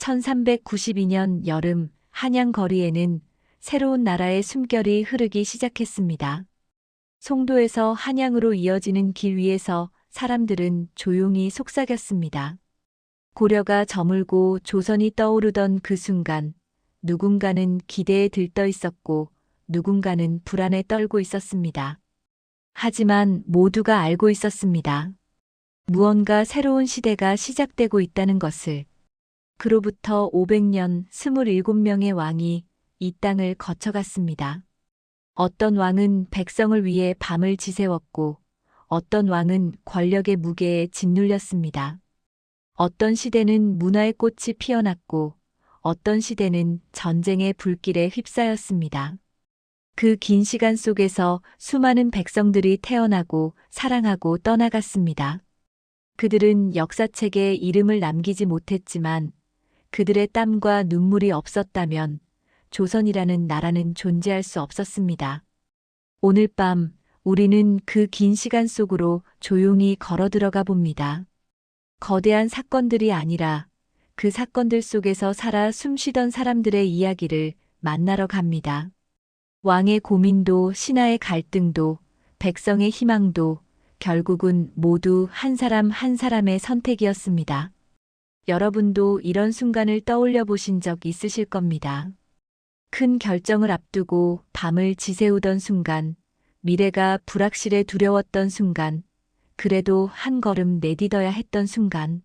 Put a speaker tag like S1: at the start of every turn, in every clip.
S1: 1392년 여름 한양 거리에는 새로운 나라의 숨결이 흐르기 시작했습니다. 송도에서 한양으로 이어지는 길 위에서 사람들은 조용히 속삭였습니다. 고려가 저물고 조선이 떠오르던 그 순간 누군가는 기대에 들떠 있었고 누군가는 불안에 떨고 있었습니다. 하지만 모두가 알고 있었습니다. 무언가 새로운 시대가 시작되고 있다는 것을. 그로부터 500년 27명의 왕이 이 땅을 거쳐갔습니다. 어떤 왕은 백성을 위해 밤을 지새웠고 어떤 왕은 권력의 무게에 짓눌렸습니다. 어떤 시대는 문화의 꽃이 피어났고 어떤 시대는 전쟁의 불길에 휩싸였습니다. 그 긴 시간 속에서 수많은 백성들이 태어나고 사랑하고 떠나갔습니다. 그들은 역사책에 이름을 남기지 못했지만 그들의 땀과 눈물이 없었다면 조선이라는 나라는 존재할 수 없었습니다. 오늘 밤 우리는 그 긴 시간 속으로 조용히 걸어 들어가 봅니다. 거대한 사건들이 아니라 그 사건들 속에서 살아 숨쉬던 사람들의 이야기를 만나러 갑니다. 왕의 고민도 신하의 갈등도 백성의 희망도 결국은 모두 한 사람 한 사람의 선택이었습니다. 여러분도 이런 순간을 떠올려 보신 적 있으실 겁니다. 큰 결정을 앞두고 밤을 지새우던 순간, 미래가 불확실해 두려웠던 순간, 그래도 한 걸음 내딛어야 했던 순간,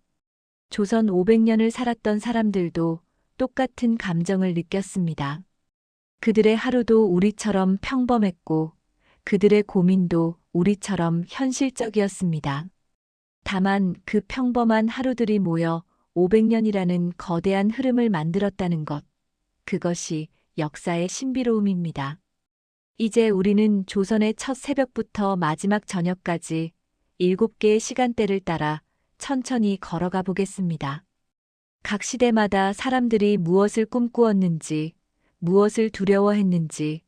S1: 조선 500년을 살았던 사람들도 똑같은 감정을 느꼈습니다. 그들의 하루도 우리처럼 평범했고, 그들의 고민도 우리처럼 현실적이었습니다. 다만 그 평범한 하루들이 모여 500년이라는 거대한 흐름을 만들었다는 것, 그것이 역사의 신비로움입니다. 이제 우리는 조선의 첫 새벽부터 마지막 저녁까지 7개의 시간대를 따라 천천히 걸어가 보겠습니다. 각 시대마다 사람들이 무엇을 꿈꾸었는지, 무엇을 두려워했는지,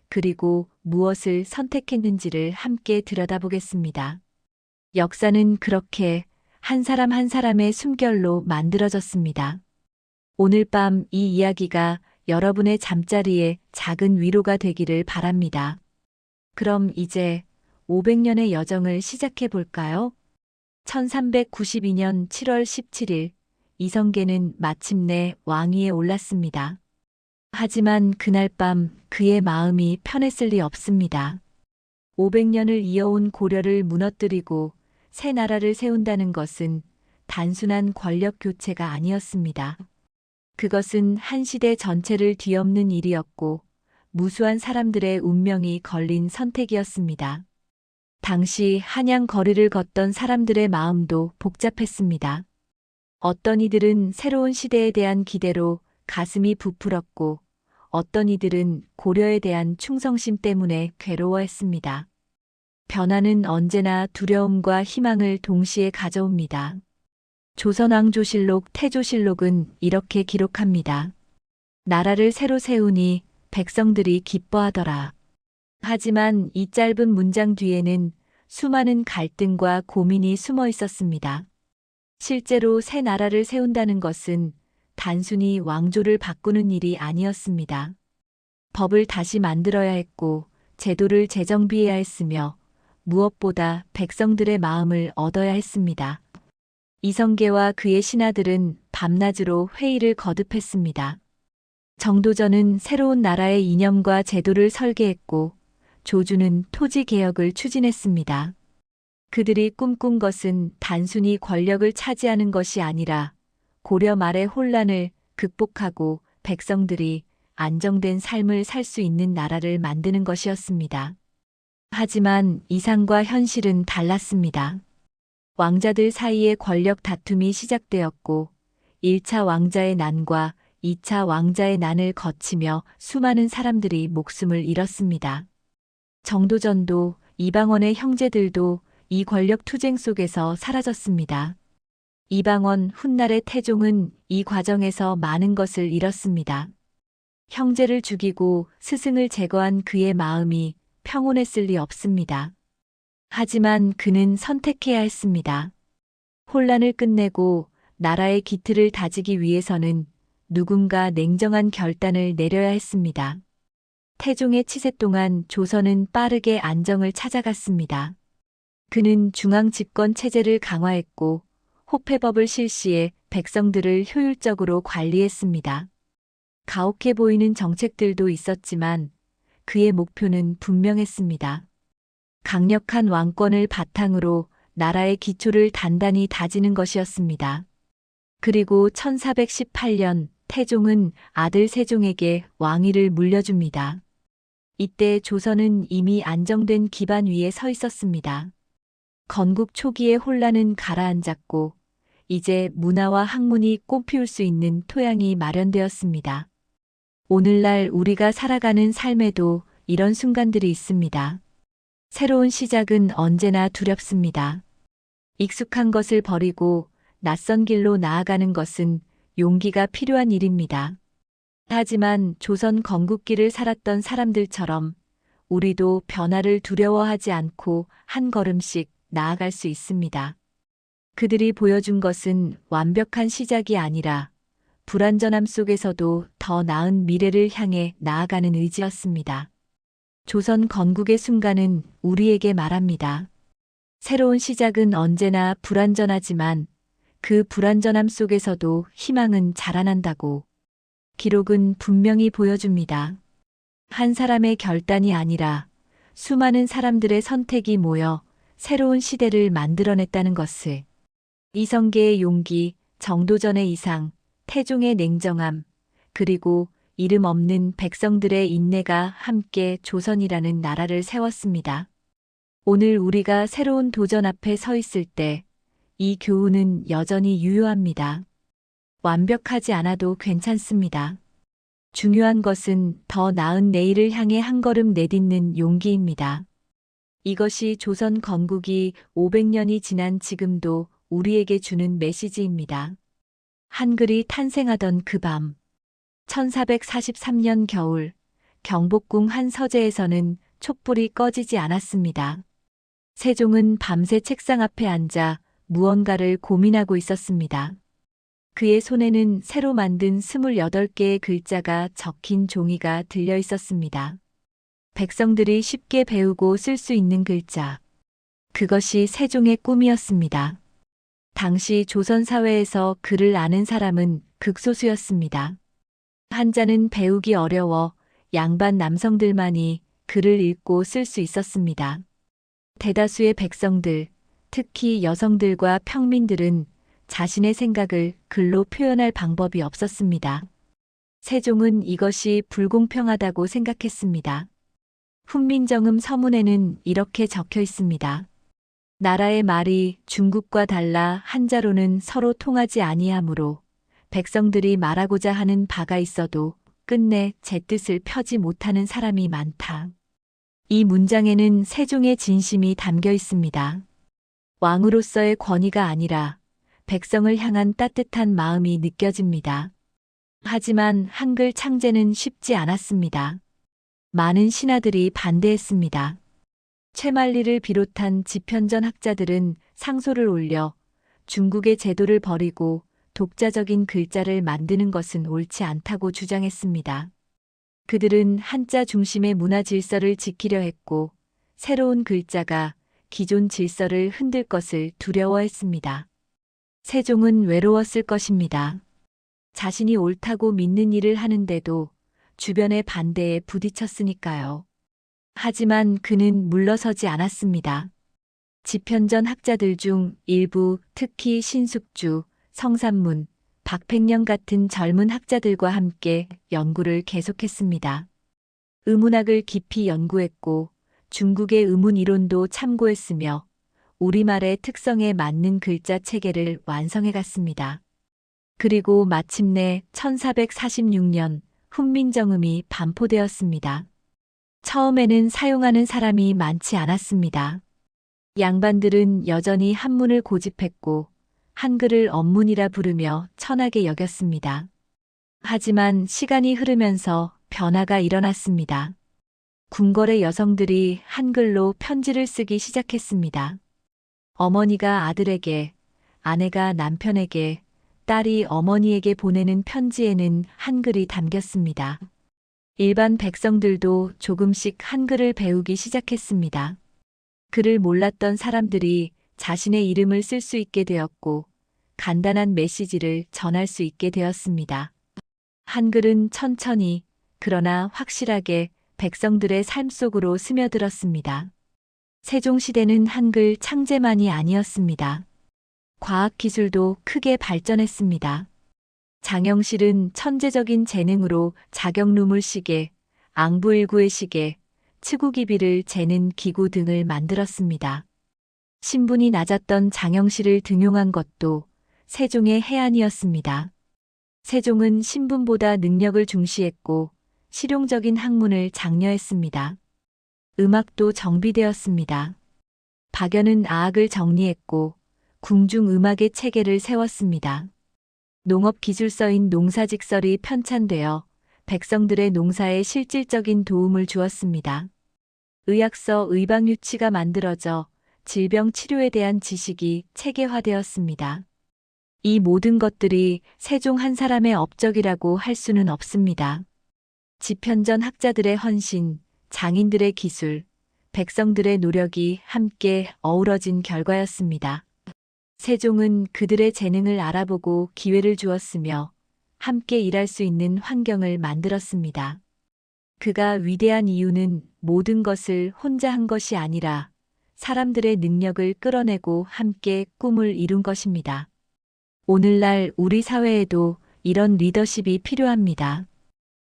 S1: 그리고 무엇을 선택했는지를 함께 들여다보겠습니다. 역사는 그렇게 한 사람 한 사람의 숨결로 만들어졌습니다. 오늘 밤 이 이야기가 여러분의 잠자리에 작은 위로가 되기를 바랍니다. 그럼 이제 500년의 여정을 시작해 볼까요? 1392년 7월 17일 이성계는 마침내 왕위에 올랐습니다. 하지만 그날 밤 그의 마음이 편했을 리 없습니다. 500년을 이어온 고려를 무너뜨리고 새 나라를 세운다는 것은 단순한 권력 교체가 아니었습니다. 그것은 한 시대 전체를 뒤엎는 일이었고 무수한 사람들의 운명이 걸린 선택이었습니다. 당시 한양 거리를 걷던 사람들의 마음도 복잡했습니다. 어떤 이들은 새로운 시대에 대한 기대로 가슴이 부풀었고 어떤 이들은 고려에 대한 충성심 때문에 괴로워했습니다. 변화는 언제나 두려움과 희망을 동시에 가져옵니다. 조선왕조실록 태조실록은 이렇게 기록합니다. 나라를 새로 세우니 백성들이 기뻐하더라. 하지만 이 짧은 문장 뒤에는 수많은 갈등과 고민이 숨어 있었습니다. 실제로 새 나라를 세운다는 것은 단순히 왕조를 바꾸는 일이 아니었습니다. 법을 다시 만들어야 했고 제도를 재정비해야 했으며 무엇보다 백성들의 마음을 얻어야 했습니다. 이성계와 그의 신하들은 밤낮으로 회의를 거듭했습니다. 정도전은 새로운 나라의 이념과 제도를 설계했고 조주는 토지 개혁을 추진했습니다. 그들이 꿈꾼 것은 단순히 권력을 차지하는 것이 아니라 고려 말의 혼란을 극복하고 백성들이 안정된 삶을 살 수 있는 나라를 만드는 것이었습니다. 하지만 이상과 현실은 달랐습니다. 왕자들 사이의 권력 다툼이 시작되었고 1차 왕자의 난과 2차 왕자의 난을 거치며 수많은 사람들이 목숨을 잃었습니다. 정도전도 이방원의 형제들도 이 권력 투쟁 속에서 사라졌습니다. 이방원 훗날의 태종은 이 과정에서 많은 것을 잃었습니다. 형제를 죽이고 스승을 제거한 그의 마음이 평온했을 리 없습니다. 하지만 그는 선택해야 했습니다. 혼란을 끝내고 나라의 기틀을 다지기 위해서는 누군가 냉정한 결단을 내려야 했습니다. 태종의 치세 동안 조선은 빠르게 안정을 찾아갔습니다. 그는 중앙 집권 체제를 강화했고 호패법을 실시해 백성들을 효율적으로 관리했습니다. 가혹해 보이는 정책들도 있었지만 그의 목표는 분명했습니다. 강력한 왕권을 바탕으로 나라의 기초를 단단히 다지는 것이었습니다. 그리고 1418년 태종은 아들 세종에게 왕위를 물려줍니다. 이때 조선은 이미 안정된 기반 위에 서 있었습니다. 건국 초기의 혼란은 가라앉았고 이제 문화와 학문이 꽃피울 수 있는 토양이 마련되었습니다. 오늘날 우리가 살아가는 삶에도 이런 순간들이 있습니다. 새로운 시작은 언제나 두렵습니다. 익숙한 것을 버리고 낯선 길로 나아가는 것은 용기가 필요한 일입니다. 하지만 조선 건국기를 살았던 사람들처럼 우리도 변화를 두려워하지 않고 한 걸음씩 나아갈 수 있습니다. 그들이 보여준 것은 완벽한 시작이 아니라 불완전함 속에서도 더 나은 미래를 향해 나아가는 의지였습니다. 조선 건국의 순간은 우리에게 말합니다. 새로운 시작은 언제나 불완전하지만 그 불완전함 속에서도 희망은 자라난다고. 기록은 분명히 보여줍니다. 한 사람의 결단이 아니라 수많은 사람들의 선택이 모여 새로운 시대를 만들어냈다는 것을. 이성계의 용기, 정도전의 이상, 태종의 냉정함, 그리고 이름 없는 백성들의 인내가 함께 조선이라는 나라를 세웠습니다. 오늘 우리가 새로운 도전 앞에 서 있을 때 이 교훈은 여전히 유효합니다. 완벽하지 않아도 괜찮습니다. 중요한 것은 더 나은 내일을 향해 한 걸음 내딛는 용기입니다. 이것이 조선 건국이 500년이 지난 지금도 우리에게 주는 메시지입니다. 한글이 탄생하던 그 밤, 1443년 겨울, 경복궁 한 서재에서는 촛불이 꺼지지 않았습니다. 세종은 밤새 책상 앞에 앉아 무언가를 고민하고 있었습니다. 그의 손에는 새로 만든 28개의 글자가 적힌 종이가 들려 있었습니다. 백성들이 쉽게 배우고 쓸 수 있는 글자. 그것이 세종의 꿈이었습니다. 당시 조선 사회에서 글을 아는 사람은 극소수였습니다. 한자는 배우기 어려워 양반 남성들만이 글을 읽고 쓸 수 있었습니다. 대다수의 백성들, 특히 여성들과 평민들은 자신의 생각을 글로 표현할 방법이 없었습니다. 세종은 이것이 불공평하다고 생각했습니다. 훈민정음 서문에는 이렇게 적혀 있습니다. 나라의 말이 중국과 달라 한자로는 서로 통하지 아니하므로 백성들이 말하고자 하는 바가 있어도 끝내 제 뜻을 펴지 못하는 사람이 많다. 이 문장에는 세종의 진심이 담겨 있습니다. 왕으로서의 권위가 아니라 백성을 향한 따뜻한 마음이 느껴집니다. 하지만 한글 창제는 쉽지 않았습니다. 많은 신하들이 반대했습니다. 최만리를 비롯한 지편전 학자들은 상소를 올려 중국의 제도를 버리고 독자적인 글자를 만드는 것은 옳지 않다고 주장했습니다. 그들은 한자 중심의 문화 질서를 지키려 했고 새로운 글자가 기존 질서를 흔들 것을 두려워했습니다. 세종은 외로웠을 것입니다. 자신이 옳다고 믿는 일을 하는데도 주변의 반대에 부딪혔으니까요. 하지만 그는 물러서지 않았습니다. 지편전 학자들 중 일부, 특히 신숙주, 성산문, 박팽령 같은 젊은 학자들과 함께 연구를 계속했습니다. 의문학을 깊이 연구했고 중국의 의문 이론도 참고했으며 우리말의 특성에 맞는 글자 체계를 완성해 갔습니다. 그리고 마침내 1446년 훈민정음이 반포되었습니다. 처음에는 사용하는 사람이 많지 않았습니다. 양반들은 여전히 한문을 고집했고 한글을 언문이라 부르며 천하게 여겼습니다. 하지만 시간이 흐르면서 변화가 일어났습니다. 궁궐의 여성들이 한글로 편지를 쓰기 시작했습니다. 어머니가 아들에게, 아내가 남편에게 딸이 어머니에게 보내는 편지에는 한글이 담겼습니다. 일반 백성들도 조금씩 한글을 배우기 시작했습니다. 글을 몰랐던 사람들이 자신의 이름을 쓸 수 있게 되었고, 간단한 메시지를 전할 수 있게 되었습니다. 한글은 천천히, 그러나 확실하게 백성들의 삶 속으로 스며들었습니다. 세종시대는 한글 창제만이 아니었습니다. 과학기술도 크게 발전했습니다. 장영실은 천재적인 재능으로 자격루물 시계, 앙부일구의 시계, 치구기비를 재는 기구 등을 만들었습니다. 신분이 낮았던 장영실을 등용한 것도 세종의 해안이었습니다. 세종은 신분보다 능력을 중시했고 실용적인 학문을 장려했습니다. 음악도 정비되었습니다. 박연은 아학을 정리했고 궁중 음악의 체계를 세웠습니다. 농업기술서인 농사직설이 편찬되어 백성들의 농사에 실질적인 도움을 주었습니다. 의학서 의방유치가 만들어져 질병 치료에 대한 지식이 체계화되었습니다. 이 모든 것들이 세종 한 사람의 업적이라고 할 수는 없습니다. 집현전 학자들의 헌신, 장인들의 기술, 백성들의 노력이 함께 어우러진 결과였습니다. 세종은 그들의 재능을 알아보고 기회를 주었으며 함께 일할 수 있는 환경을 만들었습니다. 그가 위대한 이유는 모든 것을 혼자 한 것이 아니라 사람들의 능력을 끌어내고 함께 꿈을 이룬 것입니다. 오늘날 우리 사회에도 이런 리더십이 필요합니다.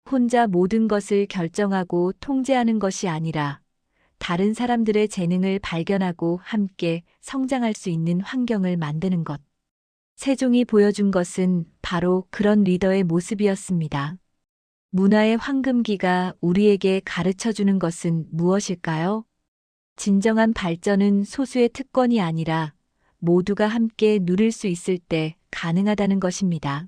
S1: 혼자 모든 것을 결정하고 통제하는 것이 아니라 다른 사람들의 재능을 발견하고 함께 성장할 수 있는 환경을 만드는 것. 세종이 보여준 것은 바로 그런 리더의 모습이었습니다. 문화의 황금기가 우리에게 가르쳐주는 것은 무엇일까요? 진정한 발전은 소수의 특권이 아니라 모두가 함께 누릴 수 있을 때 가능하다는 것입니다.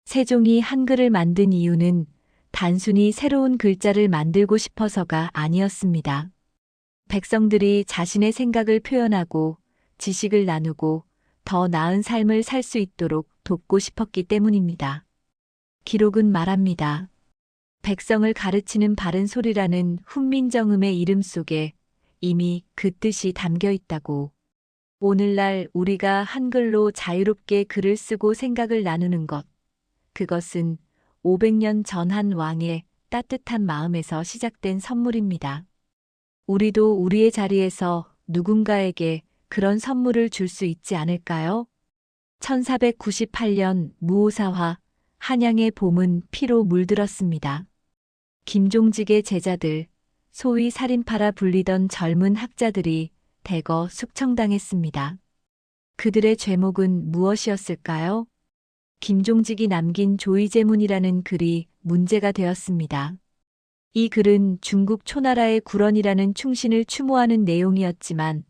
S1: 세종이 한글을 만든 이유는 단순히 새로운 글자를 만들고 싶어서가 아니었습니다. 백성들이 자신의 생각을 표현하고 지식을 나누고 더 나은 삶을 살 수 있도록 돕고 싶었기 때문입니다. 기록은 말합니다. 백성을 가르치는 바른 소리라는 훈민정음의 이름 속에 이미 그 뜻이 담겨 있다고. 오늘날 우리가 한글로 자유롭게 글을 쓰고 생각을 나누는 것, 그것은 500년 전 한 왕의 따뜻한 마음에서 시작된 선물입니다. 우리도 우리의 자리에서 누군가에게 그런 선물을 줄 수 있지 않을까요? 1498년 무오사화, 한양의 봄은 피로 물들었습니다. 김종직의 제자들, 소위 살인파라 불리던 젊은 학자들이 대거 숙청당했습니다. 그들의 죄목은 무엇이었을까요? 김종직이 남긴 조의제문이라는 글이 문제가 되었습니다. 이 글은 중국 초나라의 구런이라는 충신을 추모하는 내용이었지만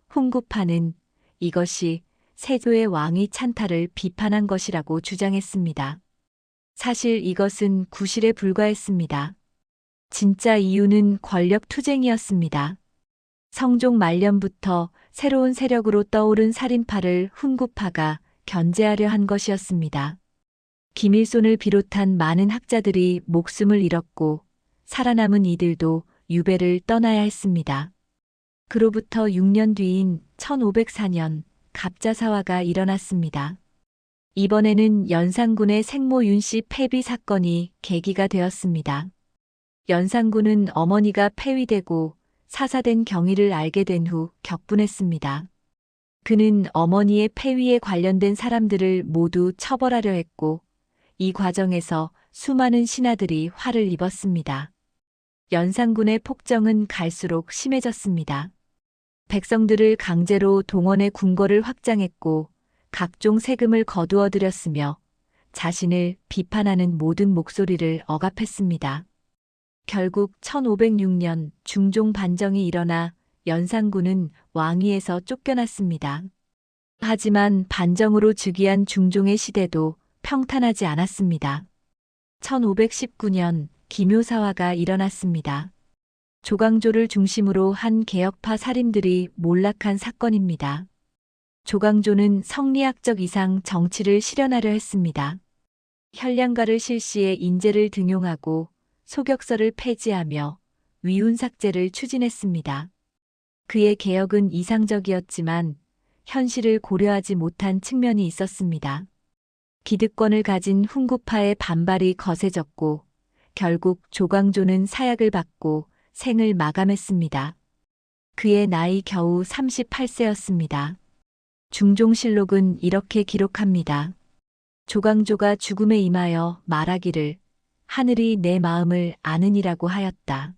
S1: 훈구파는 이것이 세조의 왕위 찬탈을 비판한 것이라고 주장했습니다. 사실 이것은 구실에 불과했습니다. 진짜 이유는 권력 투쟁이었습니다. 성종 말년부터 새로운 세력으로 떠오른 살인파를 훈구파가 견제하려 한 것이었습니다. 김일손을 비롯한 많은 학자들이 목숨을 잃었고 살아남은 이들도 유배를 떠나야 했습니다. 그로부터 6년 뒤인 1504년 갑자사화가 일어났습니다. 이번에는 연산군의 생모 윤씨 폐비 사건이 계기가 되었습니다. 연산군은 어머니가 폐위되고 사사된 경위를 알게 된 후 격분했습니다. 그는 어머니의 폐위에 관련된 사람들을 모두 처벌하려 했고 이 과정에서 수많은 신하들이 화를 입었습니다. 연산군의 폭정은 갈수록 심해졌습니다. 백성들을 강제로 동원해 궁궐을 확장했고 각종 세금을 거두어 들였으며 자신을 비판하는 모든 목소리를 억압했습니다. 결국 1506년 중종 반정이 일어나 연산군은 왕위에서 쫓겨났습니다. 하지만 반정으로 즉위한 중종의 시대도 평탄하지 않았습니다. 1519년 기묘사화가 일어났습니다. 조광조를 중심으로 한 개혁파 살인들이 몰락한 사건입니다. 조광조는 성리학적 이상 정치를 실현하려 했습니다. 현량가를 실시해 인재를 등용하고 소격서를 폐지하며 위훈삭제를 추진했습니다. 그의 개혁은 이상적이었지만 현실을 고려하지 못한 측면이 있었습니다. 기득권을 가진 훈구파의 반발이 거세졌고 결국 조광조는 사약을 받고 생을 마감했습니다. 그의 나이 겨우 38세였습니다. 중종실록은 이렇게 기록합니다. 조광조가 죽음에 임하여 말하기를 하늘이 내 마음을 아느니라고 하였다.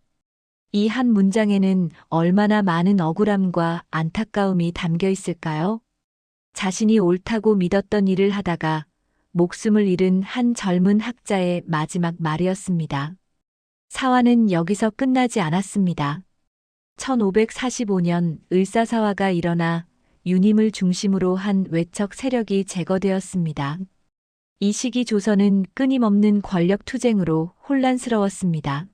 S1: 이 한 문장에는 얼마나 많은 억울함과 안타까움이 담겨 있을까요? 자신이 옳다고 믿었던 일을 하다가 목숨을 잃은 한 젊은 학자의 마지막 말이었습니다. 사화는 여기서 끝나지 않았습니다. 1545년 을사사화가 일어나 유님을 중심으로 한 외척 세력이 제거되었습니다. 이 시기 조선은 끊임없는 권력 투쟁으로 혼란스러웠습니다.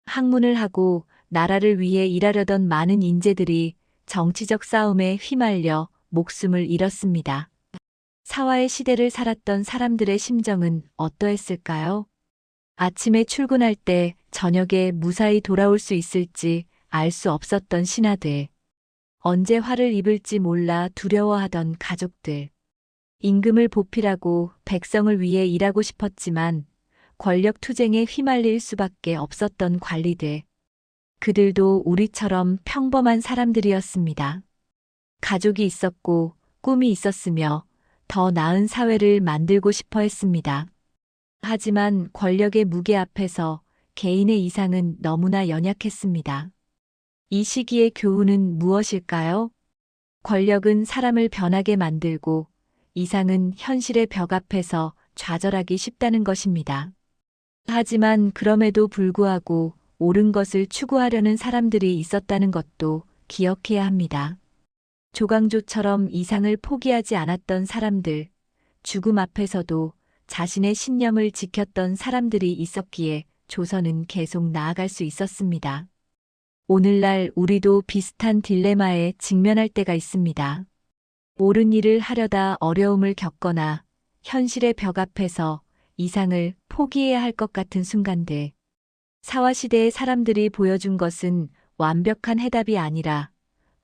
S1: 학문을 하고 나라를 위해 일하려던 많은 인재들이 정치적 싸움에 휘말려 목숨을 잃었습니다. 사화의 시대를 살았던 사람들의 심정은 어떠했을까요? 아침에 출근할 때 저녁에 무사히 돌아올 수 있을지 알 수 없었던 신하들. 언제 화를 입을지 몰라 두려워하던 가족들. 임금을 보필하고 백성을 위해 일하고 싶었지만 권력 투쟁에 휘말릴 수밖에 없었던 관리들. 그들도 우리처럼 평범한 사람들이었습니다. 가족이 있었고 꿈이 있었으며 더 나은 사회를 만들고 싶어 했습니다. 하지만 권력의 무게 앞에서 개인의 이상은 너무나 연약했습니다. 이 시기의 교훈은 무엇일까요? 권력은 사람을 변하게 만들고 이상은 현실의 벽 앞에서 좌절하기 쉽다는 것입니다. 하지만 그럼에도 불구하고 옳은 것을 추구하려는 사람들이 있었다는 것도 기억해야 합니다. 조광조처럼 이상을 포기하지 않았던 사람들, 죽음 앞에서도 자신의 신념을 지켰던 사람들이 있었기에 조선은 계속 나아갈 수 있었습니다. 오늘날 우리도 비슷한 딜레마에 직면할 때가 있습니다. 옳은 일을 하려다 어려움을 겪거나 현실의 벽 앞에서 이상을 포기해야 할 것 같은 순간들. 사화시대의 사람들이 보여준 것은 완벽한 해답이 아니라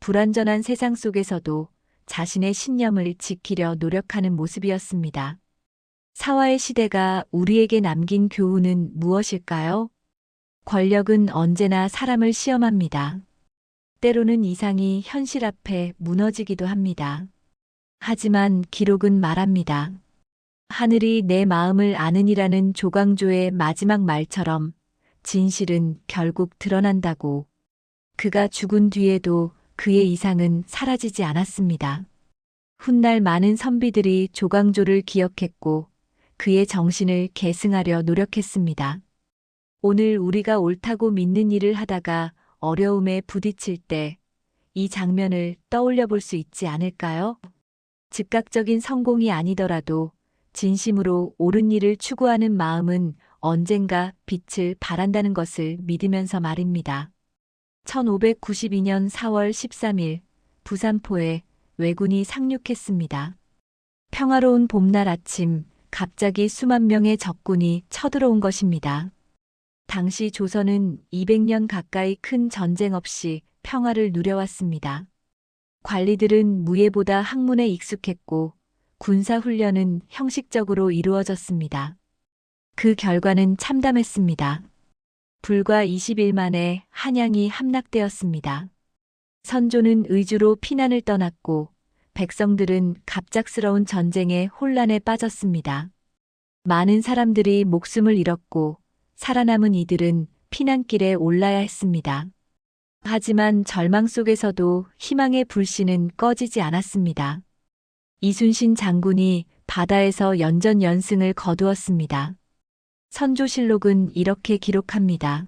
S1: 불완전한 세상 속에서도 자신의 신념을 지키려 노력하는 모습이었습니다. 사화의 시대가 우리에게 남긴 교훈은 무엇일까요? 권력은 언제나 사람을 시험합니다. 때로는 이상이 현실 앞에 무너지기도 합니다. 하지만 기록은 말합니다. 하늘이 내 마음을 아느니라는 조광조의 마지막 말처럼 진실은 결국 드러난다고. 그가 죽은 뒤에도 그의 이상은 사라지지 않았습니다. 훗날 많은 선비들이 조광조를 기억했고 그의 정신을 계승하려 노력했습니다. 오늘 우리가 옳다고 믿는 일을 하다가 어려움에 부딪힐 때 이 장면을 떠올려 볼 수 있지 않을까요? 즉각적인 성공이 아니더라도 진심으로 옳은 일을 추구하는 마음은 언젠가 빛을 발한다는 것을 믿으면서 말입니다. 1592년 4월 13일 부산포에 왜군이 상륙했습니다. 평화로운 봄날 아침 갑자기 수만 명의 적군이 쳐들어온 것입니다. 당시 조선은 200년 가까이 큰 전쟁 없이 평화를 누려왔습니다. 관리들은 무예보다 학문에 익숙했고 군사훈련은 형식적으로 이루어졌습니다. 그 결과는 참담했습니다. 불과 20일 만에 한양이 함락되었습니다. 선조는 의주로 피난을 떠났고 백성들은 갑작스러운 전쟁에 혼란에 빠졌습니다. 많은 사람들이 목숨을 잃었고 살아남은 이들은 피난길에 올라야 했습니다. 하지만 절망 속에서도 희망의 불씨는 꺼지지 않았습니다. 이순신 장군이 바다에서 연전연승을 거두었습니다. 선조실록은 이렇게 기록합니다.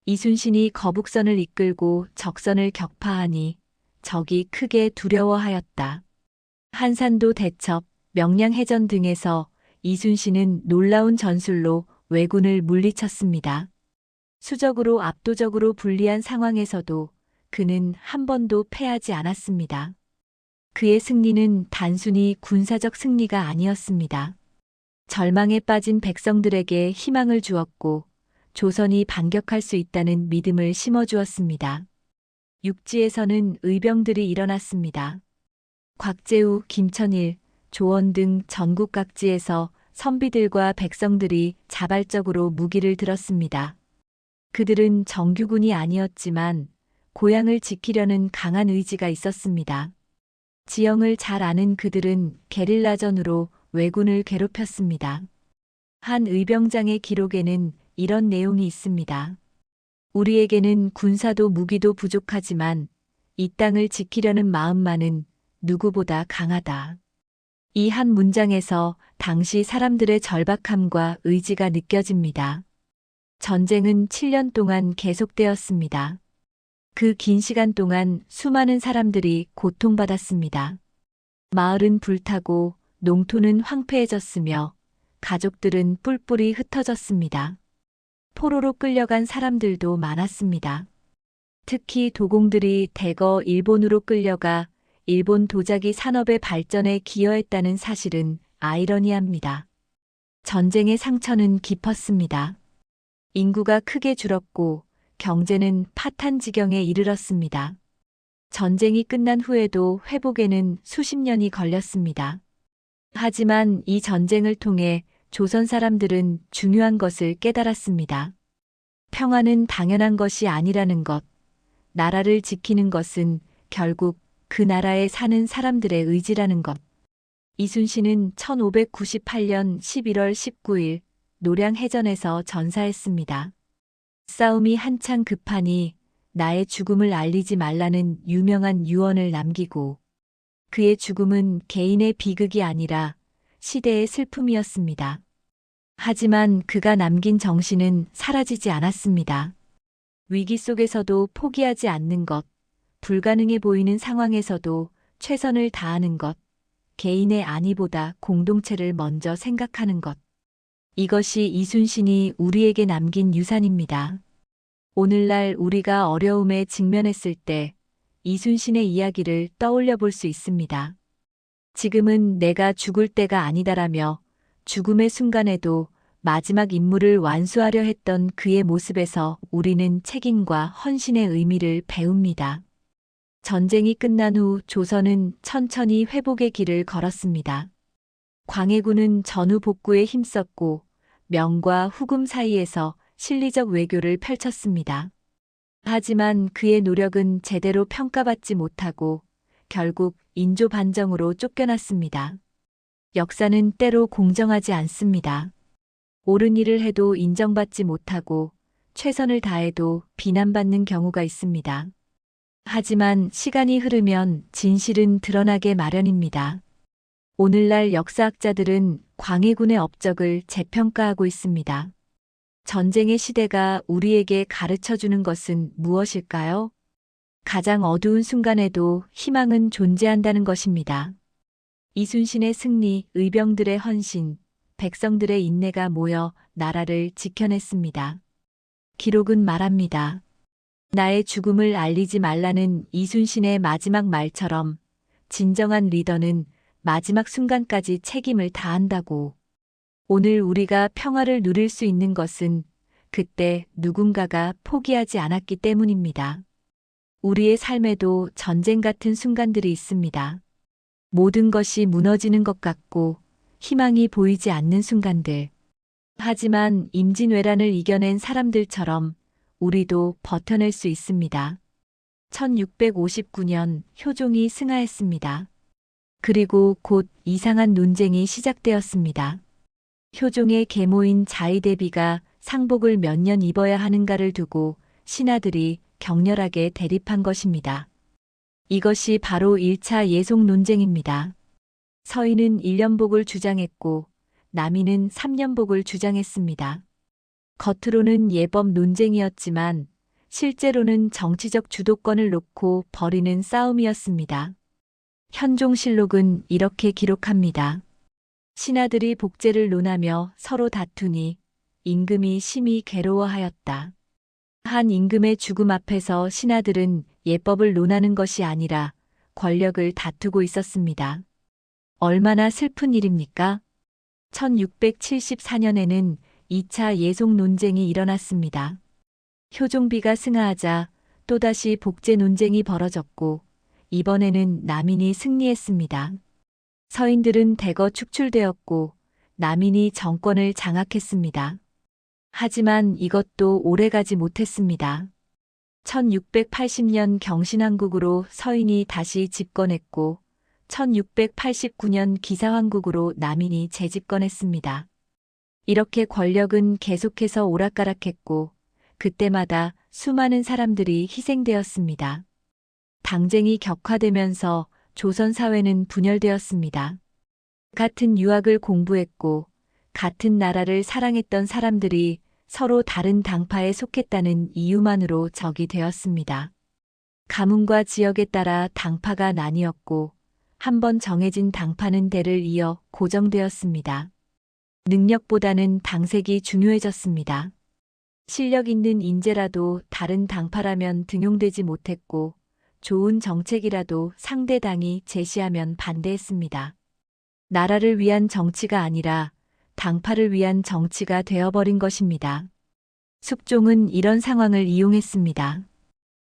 S1: 이순신이 거북선을 이끌고 적선을 격파하니 적이 크게 두려워하였다. 한산도 대첩, 명량해전 등에서 이순신은 놀라운 전술로 왜군을 물리쳤습니다. 수적으로 압도적으로 불리한 상황에서도 그는 한 번도 패하지 않았습니다. 그의 승리는 단순히 군사적 승리가 아니었습니다. 절망에 빠진 백성들에게 희망을 주었고 조선이 반격할 수 있다는 믿음을 심어주었습니다. 육지에서는 의병들이 일어났습니다. 곽재우, 김천일, 조원 등 전국 각지에서 선비들과 백성들이 자발적으로 무기를 들었습니다. 그들은 정규군이 아니었지만 고향을 지키려는 강한 의지가 있었습니다. 지형을 잘 아는 그들은 게릴라전으로 왜군을 괴롭혔습니다. 한 의병장의 기록에는 이런 내용이 있습니다. 우리에게는 군사도 무기도 부족하지만 이 땅을 지키려는 마음만은 누구보다 강하다. 이 한 문장에서 당시 사람들의 절박함과 의지가 느껴집니다. 전쟁은 7년 동안 계속되었습니다. 그 긴 시간 동안 수많은 사람들이 고통받았습니다. 마을은 불타고 농토는 황폐해졌으며 가족들은 뿔뿔이 흩어졌습니다. 포로로 끌려간 사람들도 많았습니다. 특히 도공들이 대거 일본으로 끌려가 일본 도자기 산업의 발전에 기여했다는 사실은 아이러니합니다. 전쟁의 상처는 깊었습니다. 인구가 크게 줄었고 경제는 파탄 지경에 이르렀습니다. 전쟁이 끝난 후에도 회복에는 수십 년이 걸렸습니다. 하지만 이 전쟁을 통해 조선 사람들은 중요한 것을 깨달았습니다. 평화는 당연한 것이 아니라는 것, 나라를 지키는 것은 결국 그 나라에 사는 사람들의 의지라는 것. 이순신은 1598년 11월 19일 노량해전에서 전사했습니다. 싸움이 한창 급하니 나의 죽음을 알리지 말라는 유명한 유언을 남기고 그의 죽음은 개인의 비극이 아니라 시대의 슬픔이었습니다. 하지만 그가 남긴 정신은 사라지지 않았습니다. 위기 속에서도 포기하지 않는 것, 불가능해 보이는 상황에서도 최선을 다하는 것, 개인의 안위보다 공동체를 먼저 생각하는 것. 이것이 이순신이 우리에게 남긴 유산입니다. 오늘날 우리가 어려움에 직면했을 때 이순신의 이야기를 떠올려 볼 수 있습니다. 지금은 내가 죽을 때가 아니다라며 죽음의 순간에도 마지막 임무를 완수하려 했던 그의 모습에서 우리는 책임과 헌신의 의미를 배웁니다. 전쟁이 끝난 후 조선은 천천히 회복의 길을 걸었습니다. 광해군은 전후 복구에 힘썼고 명과 후금 사이에서 실리적 외교를 펼쳤습니다. 하지만 그의 노력은 제대로 평가받지 못하고 결국 인조 반정으로 쫓겨났습니다. 역사는 때로 공정하지 않습니다. 옳은 일을 해도 인정받지 못하고 최선을 다해도 비난받는 경우가 있습니다. 하지만 시간이 흐르면 진실은 드러나게 마련입니다. 오늘날 역사학자들은 광해군의 업적을 재평가하고 있습니다. 전쟁의 시대가 우리에게 가르쳐주는 것은 무엇일까요? 가장 어두운 순간에도 희망은 존재한다는 것입니다. 이순신의 승리, 의병들의 헌신, 백성들의 인내가 모여 나라를 지켜냈습니다. 기록은 말합니다. 나의 죽음을 알리지 말라는 이순신의 마지막 말처럼 진정한 리더는 마지막 순간까지 책임을 다한다고. 오늘 우리가 평화를 누릴 수 있는 것은 그때 누군가가 포기하지 않았기 때문입니다. 우리의 삶에도 전쟁 같은 순간들이 있습니다. 모든 것이 무너지는 것 같고 희망이 보이지 않는 순간들. 하지만 임진왜란을 이겨낸 사람들처럼 우리도 버텨낼 수 있습니다. 1659년 효종이 승하했습니다. 그리고 곧 이상한 논쟁이 시작되었습니다. 효종의 계모인 자의대비가 상복을 몇 년 입어야 하는가를 두고 신하들이 격렬하게 대립한 것입니다. 이것이 바로 1차 예속 논쟁입니다. 서인은 1년복을 주장했고 남인은 3년복을 주장했습니다. 겉으로는 예법 논쟁이었지만 실제로는 정치적 주도권을 놓고 벌이는 싸움이었습니다. 현종실록은 이렇게 기록합니다. 신하들이 복제를 논하며 서로 다투니 임금이 심히 괴로워하였다. 한 임금의 죽음 앞에서 신하들은 예법을 논하는 것이 아니라 권력을 다투고 있었습니다. 얼마나 슬픈 일입니까? 1674년에는 2차 예속 논쟁이 일어났습니다. 효종비가 승하하자 또다시 복제 논쟁이 벌어졌고 이번에는 남인이 승리했습니다. 서인들은 대거 축출되었고 남인이 정권을 장악했습니다. 하지만 이것도 오래가지 못했습니다. 1680년 경신왕국으로 서인이 다시 집권했고 1689년 기사왕국으로 남인이 재집권했습니다. 이렇게 권력은 계속해서 오락가락했고 그때마다 수많은 사람들이 희생되었습니다. 당쟁이 격화되면서 조선 사회는 분열되었습니다. 같은 유학을 공부했고 같은 나라를 사랑했던 사람들이 서로 다른 당파에 속했다는 이유만으로 적이 되었습니다. 가문과 지역에 따라 당파가 나뉘었고 한번 정해진 당파는 대를 이어 고정되었습니다. 능력보다는 당색이 중요해졌습니다. 실력 있는 인재라도 다른 당파라면 등용되지 못했고 좋은 정책이라도 상대 당이 제시하면 반대했습니다. 나라를 위한 정치가 아니라 당파를 위한 정치가 되어버린 것입니다. 숙종은 이런 상황을 이용했습니다.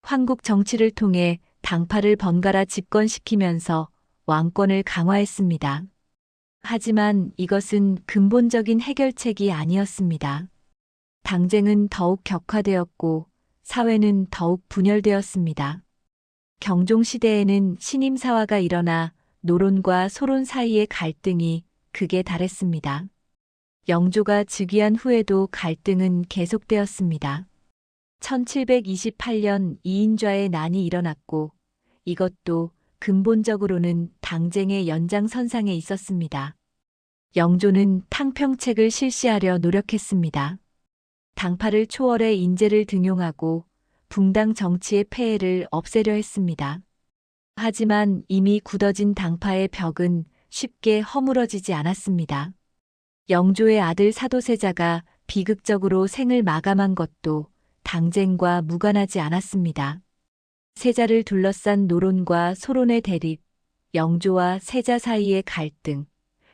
S1: 황국 정치를 통해 당파를 번갈아 집권시키면서 왕권을 강화했습니다. 하지만 이것은 근본적인 해결책이 아니었습니다. 당쟁은 더욱 격화되었고 사회는 더욱 분열되었습니다. 경종시대에는 신임사화가 일어나 노론과 소론 사이의 갈등이 극에 달했습니다. 영조가 즉위한 후에도 갈등은 계속되었습니다. 1728년 이인좌의 난이 일어났고 이것도 근본적으로는 당쟁의 연장선상에 있었습니다. 영조는 탕평책을 실시하려 노력했습니다. 당파를 초월해 인재를 등용하고 붕당 정치의 폐해를 없애려 했습니다. 하지만 이미 굳어진 당파의 벽은 쉽게 허물어지지 않았습니다. 영조의 아들 사도세자가 비극적으로 생을 마감한 것도 당쟁과 무관하지 않았습니다. 세자를 둘러싼 노론과 소론의 대립, 영조와 세자 사이의 갈등,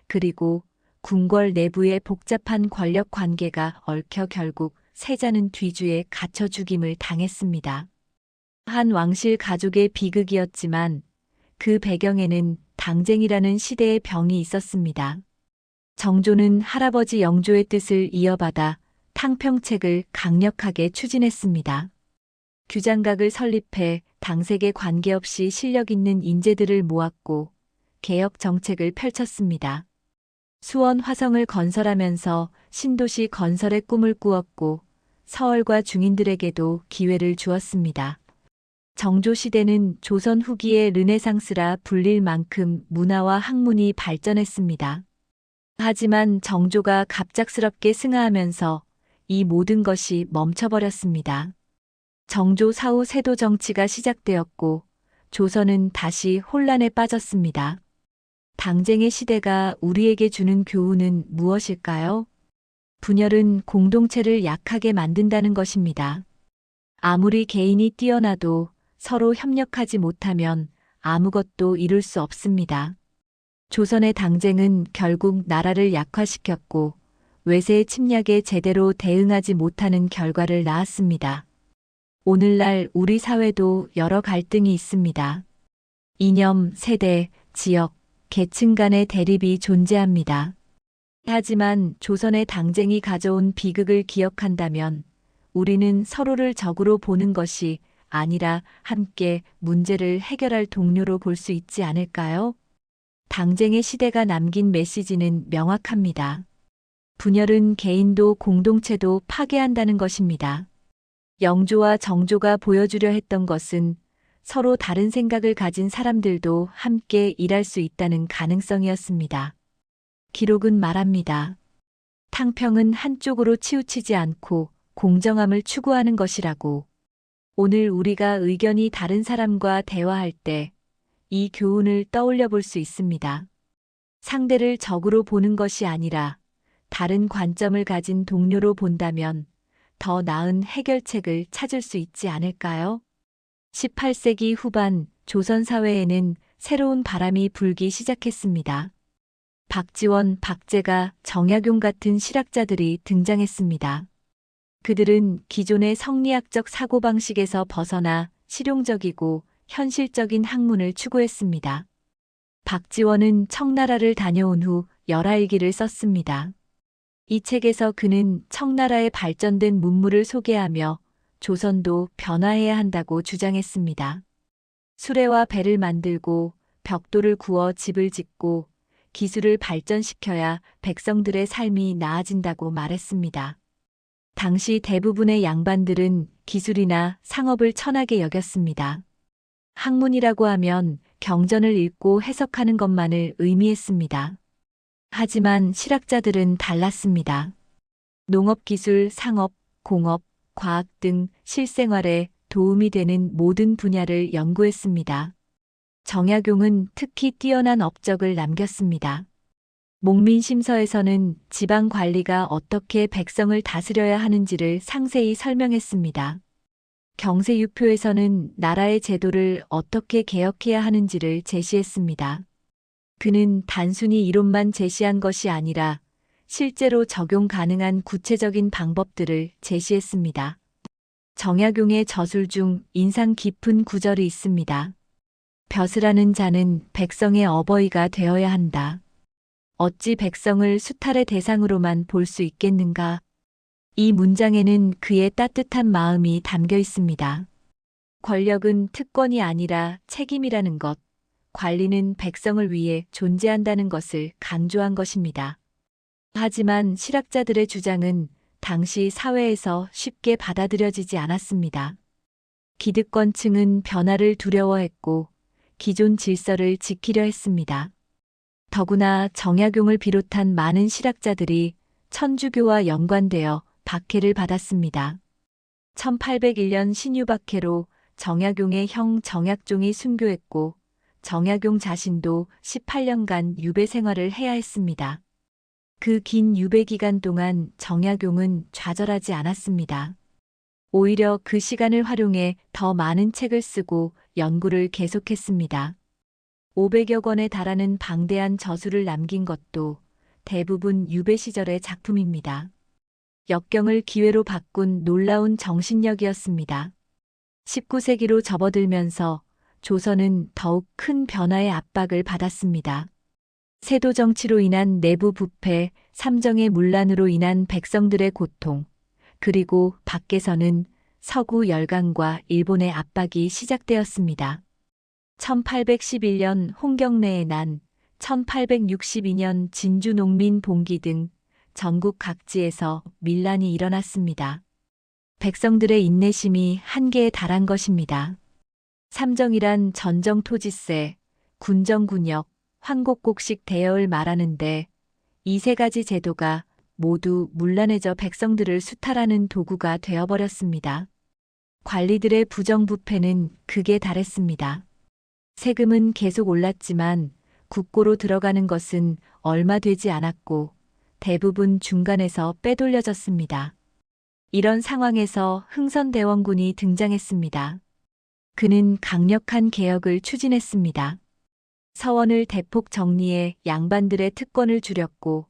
S1: 그리고 궁궐 내부의 복잡한 권력 관계가 얽혀 결국 세자는 뒤주에 갇혀 죽임을 당했습니다. 한 왕실 가족의 비극이었지만 그 배경에는 당쟁이라는 시대의 병이 있었습니다. 정조는 할아버지 영조의 뜻을 이어받아 탕평책을 강력하게 추진했습니다. 규장각을 설립해 당색에 관계없이 실력 있는 인재들을 모았고 개혁 정책을 펼쳤습니다. 수원 화성을 건설하면서 신도시 건설의 꿈을 꾸었고 서얼과 중인들에게도 기회를 주었습니다. 정조 시대는 조선 후기의 르네상스라 불릴 만큼 문화와 학문이 발전했습니다. 하지만 정조가 갑작스럽게 승하하면서 이 모든 것이 멈춰버렸습니다. 정조 사후 세도 정치가 시작되었고 조선은 다시 혼란에 빠졌습니다. 당쟁의 시대가 우리에게 주는 교훈은 무엇일까요? 분열은 공동체를 약하게 만든다는 것입니다. 아무리 개인이 뛰어나도 서로 협력하지 못하면 아무것도 이룰 수 없습니다. 조선의 당쟁은 결국 나라를 약화시켰고 외세의 침략에 제대로 대응하지 못하는 결과를 낳았습니다. 오늘날 우리 사회도 여러 갈등이 있습니다. 이념, 세대, 지역, 계층 간의 대립이 존재합니다. 하지만 조선의 당쟁이 가져온 비극을 기억한다면 우리는 서로를 적으로 보는 것이 아니라 함께 문제를 해결할 동료로 볼 수 있지 않을까요? 당쟁의 시대가 남긴 메시지는 명확합니다. 분열은 개인도 공동체도 파괴한다는 것입니다. 영조와 정조가 보여주려 했던 것은 서로 다른 생각을 가진 사람들도 함께 일할 수 있다는 가능성이었습니다. 기록은 말합니다. 탕평은 한쪽으로 치우치지 않고 공정함을 추구하는 것이라고. 오늘 우리가 의견이 다른 사람과 대화할 때 이 교훈을 떠올려 볼 수 있습니다. 상대를 적으로 보는 것이 아니라 다른 관점을 가진 동료로 본다면 더 나은 해결책을 찾을 수 있지 않을까요? 18세기 후반 조선 사회에는 새로운 바람이 불기 시작했습니다. 박지원, 박제가, 정약용 같은 실학자들이 등장했습니다. 그들은 기존의 성리학적 사고방식에서 벗어나 실용적이고 현실적인 학문을 추구했습니다. 박지원은 청나라를 다녀온 후 열하일기를 썼습니다. 이 책에서 그는 청나라의 발전된 문물을 소개하며 조선도 변화해야 한다고 주장했습니다. 수레와 배를 만들고 벽돌을 구워 집을 짓고 기술을 발전시켜야 백성들의 삶이 나아진다고 말했습니다. 당시 대부분의 양반들은 기술이나 상업을 천하게 여겼습니다. 학문이라고 하면 경전을 읽고 해석하는 것만을 의미했습니다. 하지만 실학자들은 달랐습니다. 농업기술, 상업, 공업, 과학 등 실생활에 도움이 되는 모든 분야를 연구했습니다. 정약용은 특히 뛰어난 업적을 남겼습니다. 목민심서에서는 지방 관리가 어떻게 백성을 다스려야 하는지를 상세히 설명했습니다. 경세유표에서는 나라의 제도를 어떻게 개혁해야 하는지를 제시했습니다. 그는 단순히 이론만 제시한 것이 아니라 실제로 적용 가능한 구체적인 방법들을 제시했습니다. 정약용의 저술 중 인상 깊은 구절이 있습니다. 벼슬하는 자는 백성의 어버이가 되어야 한다. 어찌 백성을 수탈의 대상으로만 볼 수 있겠는가? 이 문장에는 그의 따뜻한 마음이 담겨 있습니다. 권력은 특권이 아니라 책임이라는 것, 관리는 백성을 위해 존재한다는 것을 강조한 것입니다. 하지만 실학자들의 주장은 당시 사회에서 쉽게 받아들여지지 않았습니다. 기득권층은 변화를 두려워했고 기존 질서를 지키려 했습니다. 더구나 정약용을 비롯한 많은 실학자들이 천주교와 연관되어 박해를 받았습니다. 1801년 신유박해로 정약용의 형 정약종이 순교했고 정약용 자신도 18년간 유배 생활을 해야 했습니다. 그 긴 유배 기간 동안 정약용은 좌절하지 않았습니다. 오히려 그 시간을 활용해 더 많은 책을 쓰고 연구를 계속했습니다. 500여 권에 달하는 방대한 저술을 남긴 것도 대부분 유배 시절의 작품입니다. 역경을 기회로 바꾼 놀라운 정신력이었습니다. 19세기로 접어들면서 조선은 더욱 큰 변화의 압박을 받았습니다. 세도 정치로 인한 내부 부패, 삼정의 문란으로 인한 백성들의 고통, 그리고 밖에서는 서구 열강과 일본의 압박이 시작되었습니다. 1811년 홍경래의 난, 1862년 진주 농민 봉기 등 전국 각지에서 밀란이 일어났습니다. 백성들의 인내심이 한계에 달한 것입니다. 삼정이란 전정토지세, 군정군역, 황곡곡식 대여을 말하는데 이 세 가지 제도가 모두 문란해져 백성들을 수탈하는 도구가 되어버렸습니다. 관리들의 부정부패는 극에 달했습니다. 세금은 계속 올랐지만 국고로 들어가는 것은 얼마 되지 않았고 대부분 중간에서 빼돌려졌습니다. 이런 상황에서 흥선대원군이 등장했습니다. 그는 강력한 개혁을 추진했습니다. 서원을 대폭 정리해 양반들의 특권을 줄였고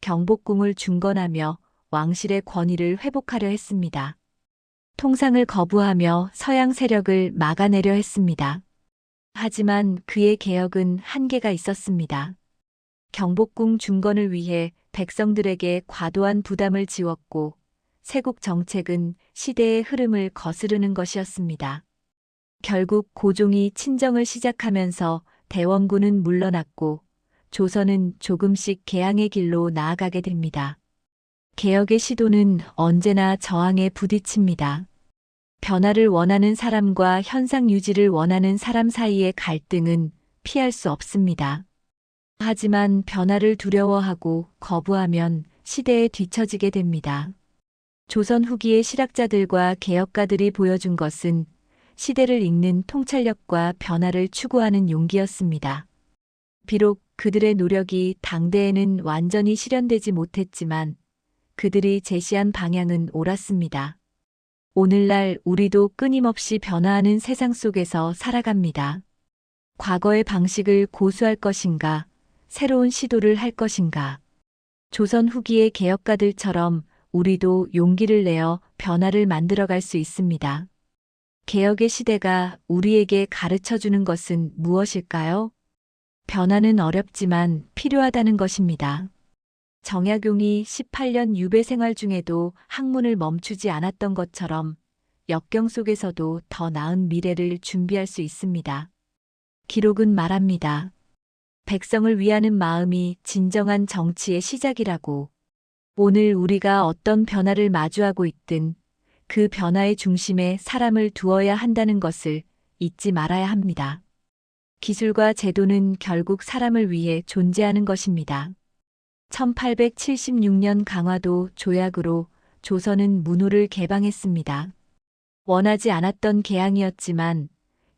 S1: 경복궁을 중건하며 왕실의 권위를 회복하려 했습니다. 통상을 거부하며 서양 세력을 막아내려 했습니다. 하지만 그의 개혁은 한계가 있었습니다. 경복궁 중건을 위해 백성들에게 과도한 부담을 지웠고 세국 정책은 시대의 흐름을 거스르는 것이었습니다. 결국 고종이 친정을 시작하면서 대원군은 물러났고 조선은 조금씩 개항의 길로 나아가게 됩니다. 개혁의 시도는 언제나 저항에 부딪힙니다. 변화를 원하는 사람과 현상 유지를 원하는 사람 사이의 갈등은 피할 수 없습니다. 하지만 변화를 두려워하고 거부하면 시대에 뒤처지게 됩니다. 조선 후기의 실학자들과 개혁가들이 보여준 것은 시대를 읽는 통찰력과 변화를 추구하는 용기였습니다. 비록 그들의 노력이 당대에는 완전히 실현되지 못했지만 그들이 제시한 방향은 옳았습니다. 오늘날 우리도 끊임없이 변화하는 세상 속에서 살아갑니다. 과거의 방식을 고수할 것인가, 새로운 시도를 할 것인가. 조선 후기의 개혁가들처럼 우리도 용기를 내어 변화를 만들어갈 수 있습니다. 개혁의 시대가 우리에게 가르쳐 주는 것은 무엇일까요? 변화는 어렵지만 필요하다는 것입니다. 정약용이 18년 유배 생활 중에도 학문을 멈추지 않았던 것처럼 역경 속에서도 더 나은 미래를 준비할 수 있습니다. 기록은 말합니다. 백성을 위하는 마음이 진정한 정치의 시작이라고. 오늘 우리가 어떤 변화를 마주하고 있든 그 변화의 중심에 사람을 두어야 한다는 것을 잊지 말아야 합니다. 기술과 제도는 결국 사람을 위해 존재하는 것입니다. 1876년 강화도 조약으로 조선은 문호를 개방했습니다. 원하지 않았던 개항이었지만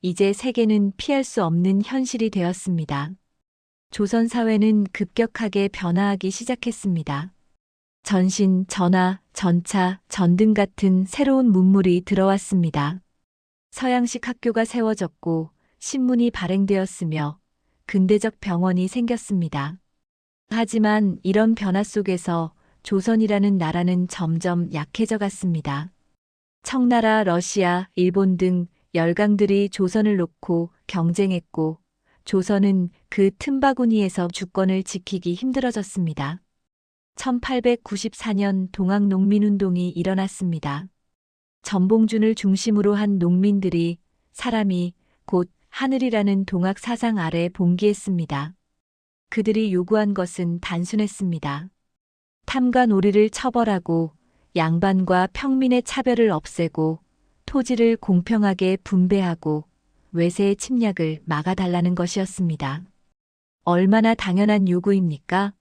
S1: 이제 세계는 피할 수 없는 현실이 되었습니다. 조선 사회는 급격하게 변화하기 시작했습니다. 전신, 전화, 전차, 전등 같은 새로운 문물이 들어왔습니다. 서양식 학교가 세워졌고 신문이 발행되었으며 근대적 병원이 생겼습니다. 하지만 이런 변화 속에서 조선이라는 나라는 점점 약해져 갔습니다. 청나라, 러시아, 일본 등 열강들이 조선을 놓고 경쟁했고 조선은 그 틈바구니에서 주권을 지키기 힘들어졌습니다. 1894년 동학농민운동이 일어났습니다. 전봉준을 중심으로 한 농민들이 사람이 곧 하늘이라는 동학 사상 아래 봉기했습니다. 그들이 요구한 것은 단순했습니다. 탐과 놀이를 처벌하고 양반과 평민의 차별을 없애고 토지를 공평하게 분배하고 외세의 침략을 막아달라는 것이었습니다. 얼마나 당연한 요구입니까?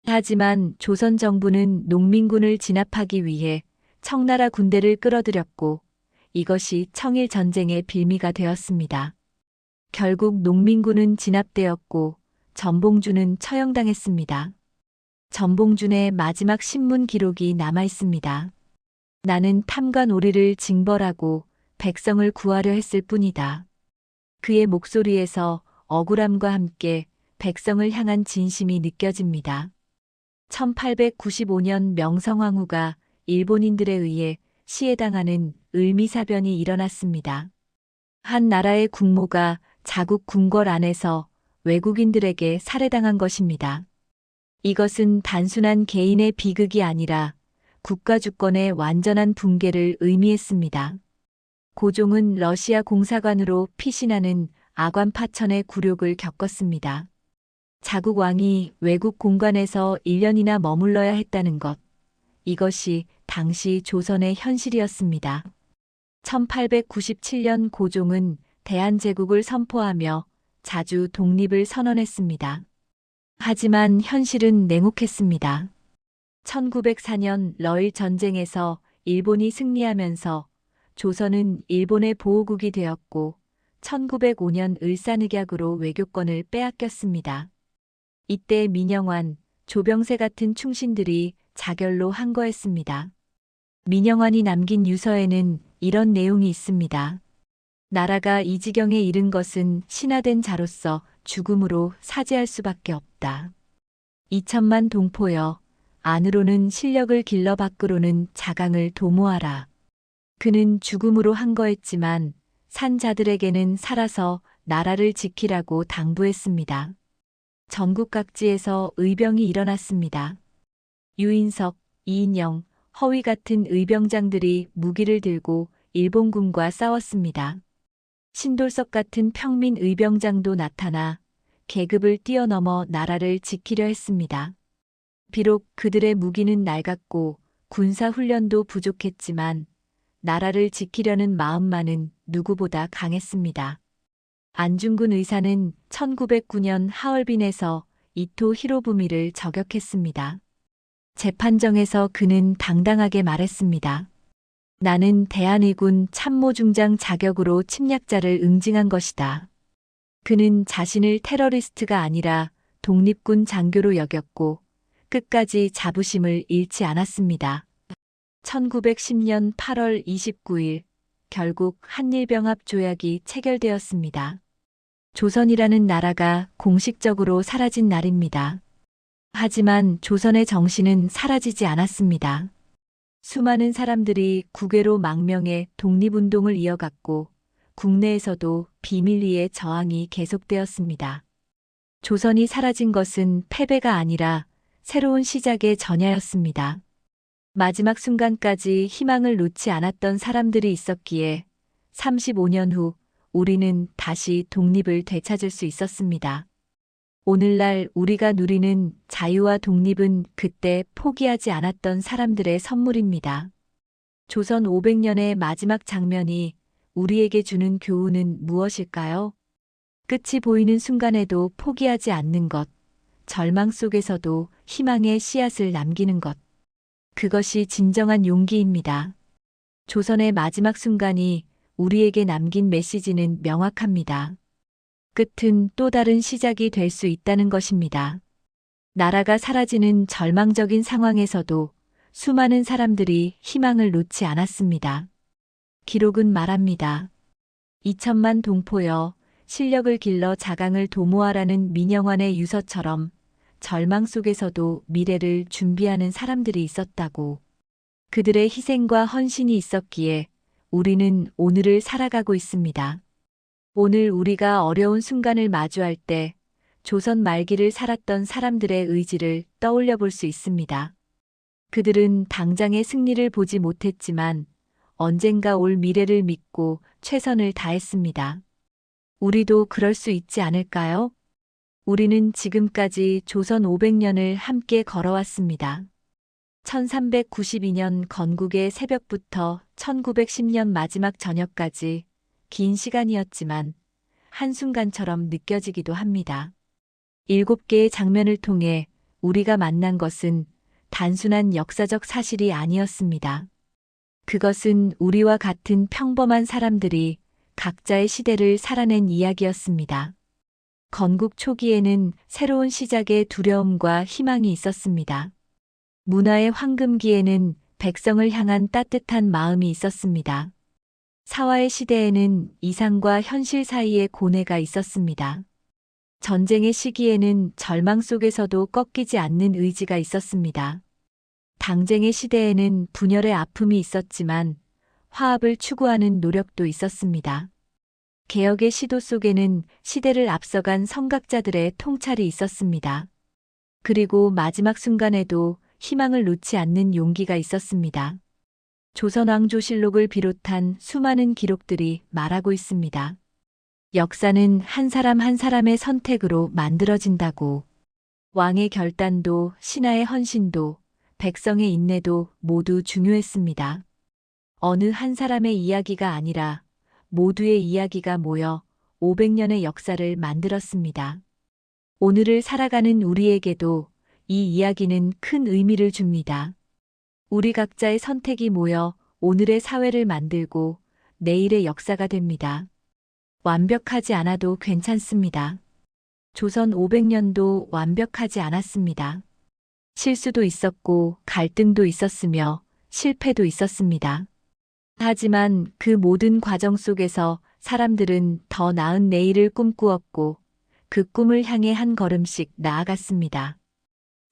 S1: 하지만 조선 정부는 농민군을 진압하기 위해 청나라 군대를 끌어들였고 이것이 청일 전쟁의 빌미가 되었습니다. 결국 농민군은 진압되었고 전봉준은 처형당했습니다. 전봉준의 마지막 신문 기록이 남아 있습니다. 나는 탐과 놀이를 징벌하고 백성을 구하려 했을 뿐이다. 그의 목소리에서 억울함과 함께 백성을 향한 진심이 느껴집니다. 1895년 명성황후가 일본인들에 의해 시해당하는 을미사변이 일어났습니다. 한 나라의 국모가 자국 궁궐 안에서 외국인들에게 살해당한 것입니다. 이것은 단순한 개인의 비극이 아니라 국가 주권의 완전한 붕괴를 의미했습니다. 고종은 러시아 공사관으로 피신하는 아관 파천의 굴욕을 겪었습니다. 자국 왕이 외국 공관에서 1년이나 머물러야 했다는 것. 이것이 당시 조선의 현실이었습니다. 1897년 고종은 대한제국을 선포하며 자주 독립을 선언했습니다. 하지만 현실은 냉혹했습니다. 1904년 러일 전쟁에서 일본이 승리하면서 조선은 일본의 보호국이 되었고 1905년 을사늑약으로 외교권을 빼앗겼습니다. 이때 민영환, 조병세 같은 충신들이 자결로 항거했습니다. 민영환이 남긴 유서에는 이런 내용이 있습니다. 나라가 이 지경에 이른 것은 신하된 자로서 죽음으로 사죄할 수밖에 없다. 2천만 동포여, 안으로는 실력을 길러 밖으로는 자강을 도모하라. 그는 죽음으로 항거했지만 산 자들에게는 살아서 나라를 지키라고 당부했습니다. 전국 각지에서 의병이 일어났습니다. 유인석, 이인영, 허위 같은 의병장들이 무기를 들고 일본군과 싸웠습니다. 신돌석 같은 평민 의병장도 나타나 계급을 뛰어넘어 나라를 지키려 했습니다. 비록 그들의 무기는 낡았고 군사 훈련도 부족했지만 나라를 지키려는 마음만은 누구보다 강했습니다. 안중근 의사는 1909년 하얼빈에서 이토 히로부미를 저격했습니다. 재판정에서 그는 당당하게 말했습니다. 나는 대한의군 참모중장 자격으로 침략자를 응징한 것이다. 그는 자신을 테러리스트가 아니라 독립군 장교로 여겼고 끝까지 자부심을 잃지 않았습니다. 1910년 8월 29일 결국 한일병합 조약이 체결되었습니다. 조선이라는 나라가 공식적으로 사라진 날입니다. 하지만 조선의 정신은 사라지지 않았습니다. 수많은 사람들이 국외로 망명해 독립운동을 이어갔고 국내에서도 비밀리에 저항이 계속되었습니다. 조선이 사라진 것은 패배가 아니라 새로운 시작의 전야였습니다. 마지막 순간까지 희망을 놓지 않았던 사람들이 있었기에 35년 후 우리는 다시 독립을 되찾을 수 있었습니다. 오늘날 우리가 누리는 자유와 독립은 그때 포기하지 않았던 사람들의 선물입니다. 조선 500년의 마지막 장면이 우리에게 주는 교훈은 무엇일까요? 끝이 보이는 순간에도 포기하지 않는 것, 절망 속에서도 희망의 씨앗을 남기는 것. 그것이 진정한 용기입니다. 조선의 마지막 순간이 우리에게 남긴 메시지는 명확합니다. 끝은 또 다른 시작이 될 수 있다는 것입니다. 나라가 사라지는 절망적인 상황에서도 수많은 사람들이 희망을 놓지 않았습니다. 기록은 말합니다. 2천만 동포여, 실력을 길러 자강을 도모하라는 민영환의 유서처럼 절망 속에서도 미래를 준비하는 사람들이 있었다고. 그들의 희생과 헌신이 있었기에 우리는 오늘을 살아가고 있습니다. 오늘 우리가 어려운 순간을 마주할 때 조선 말기를 살았던 사람들의 의지를 떠올려 볼 수 있습니다. 그들은 당장의 승리를 보지 못했지만 언젠가 올 미래를 믿고 최선을 다했습니다. 우리도 그럴 수 있지 않을까요? 우리는 지금까지 조선 500년을 함께 걸어왔습니다. 1392년 건국의 새벽부터 1910년 마지막 저녁까지 긴 시간이었지만 한순간처럼 느껴지기도 합니다. 7개의 장면을 통해 우리가 만난 것은 단순한 역사적 사실이 아니었습니다. 그것은 우리와 같은 평범한 사람들이 각자의 시대를 살아낸 이야기였습니다. 건국 초기에는 새로운 시작의 두려움과 희망이 있었습니다. 문화의 황금기에는 백성을 향한 따뜻한 마음이 있었습니다. 사화의 시대에는 이상과 현실 사이의 고뇌가 있었습니다. 전쟁의 시기에는 절망 속에서도 꺾이지 않는 의지가 있었습니다. 당쟁의 시대에는 분열의 아픔이 있었지만 화합을 추구하는 노력도 있었습니다. 개혁의 시도 속에는 시대를 앞서간 선각자들의 통찰이 있었습니다. 그리고 마지막 순간에도 희망을 놓지 않는 용기가 있었습니다. 조선왕조실록을 비롯한 수많은 기록들이 말하고 있습니다. 역사는 한 사람 한 사람의 선택으로 만들어진다고. 왕의 결단도 신하의 헌신도 백성의 인내도 모두 중요했습니다. 어느 한 사람의 이야기가 아니라 모두의 이야기가 모여 500년의 역사를 만들었습니다. 오늘을 살아가는 우리에게도 이 이야기는 큰 의미를 줍니다. 우리 각자의 선택이 모여 오늘의 사회를 만들고 내일의 역사가 됩니다. 완벽하지 않아도 괜찮습니다. 조선 500년도 완벽하지 않았습니다. 실수도 있었고 갈등도 있었으며 실패도 있었습니다. 하지만 그 모든 과정 속에서 사람들은 더 나은 내일을 꿈꾸었고 그 꿈을 향해 한 걸음씩 나아갔습니다.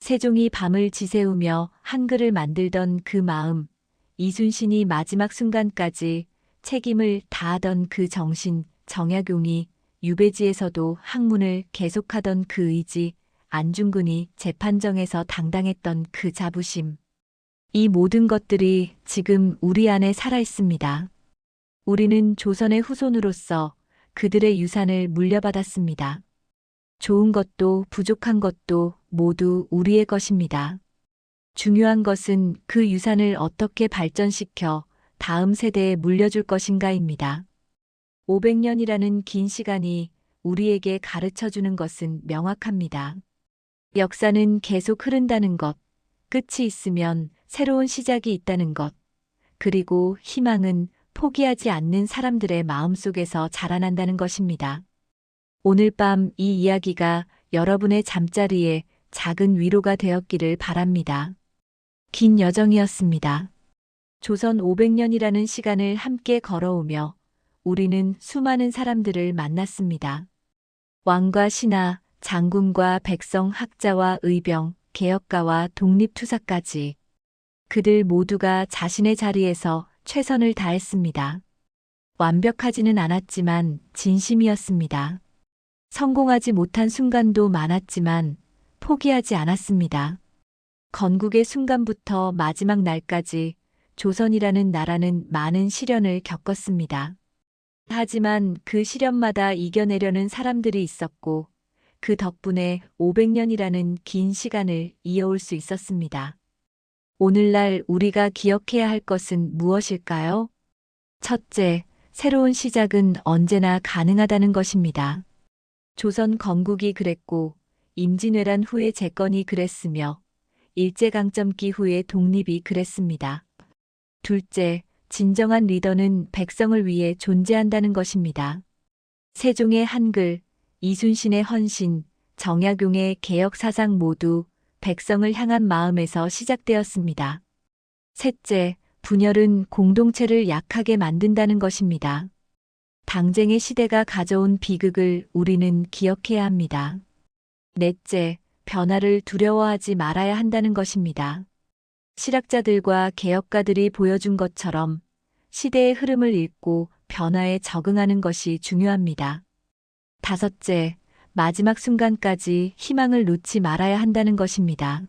S1: 세종이 밤을 지새우며 한글을 만들던 그 마음, 이순신이 마지막 순간까지 책임을 다하던 그 정신, 정약용이 유배지에서도 학문을 계속하던 그 의지, 안중근이 재판정에서 당당했던 그 자부심. 이 모든 것들이 지금 우리 안에 살아 있습니다. 우리는 조선의 후손으로서 그들의 유산을 물려받았습니다. 좋은 것도 부족한 것도 모두 우리의 것입니다. 중요한 것은 그 유산을 어떻게 발전시켜 다음 세대에 물려줄 것인가입니다. 500년이라는 긴 시간이 우리에게 가르쳐 주는 것은 명확합니다. 역사는 계속 흐른다는 것, 끝이 있으면 새로운 시작이 있다는 것, 그리고 희망은 포기하지 않는 사람들의 마음속에서 자라난다는 것입니다. 오늘 밤 이 이야기가 여러분의 잠자리에 작은 위로가 되었기를 바랍니다. 긴 여정이었습니다. 조선 500년이라는 시간을 함께 걸어오며 우리는 수많은 사람들을 만났습니다. 왕과 신하, 장군과 백성, 학자와 의병, 개혁가와 독립투사까지 그들 모두가 자신의 자리에서 최선을 다했습니다. 완벽하지는 않았지만 진심이었습니다. 성공하지 못한 순간도 많았지만 포기하지 않았습니다. 건국의 순간부터 마지막 날까지 조선이라는 나라는 많은 시련을 겪었습니다. 하지만 그 시련마다 이겨내려는 사람들이 있었고 그 덕분에 500년이라는 긴 시간을 이어올 수 있었습니다. 오늘날 우리가 기억해야 할 것은 무엇일까요? 첫째, 새로운 시작은 언제나 가능하다는 것입니다. 조선 건국이 그랬고 임진왜란 후에 재건이 그랬으며 일제강점기 후에 독립이 그랬습니다. 둘째, 진정한 리더는 백성을 위해 존재한다는 것입니다. 세종의 한글, 이순신의 헌신, 정약용의 개혁 사상 모두 백성을 향한 마음에서 시작되었습니다. 셋째, 분열은 공동체를 약하게 만든다는 것입니다. 당쟁의 시대가 가져온 비극을 우리는 기억해야 합니다. 넷째, 변화를 두려워하지 말아야 한다는 것입니다. 실학자들과 개혁가들이 보여준 것처럼 시대의 흐름을 읽고 변화에 적응하는 것이 중요합니다. 다섯째, 마지막 순간까지 희망을 놓지 말아야 한다는 것입니다.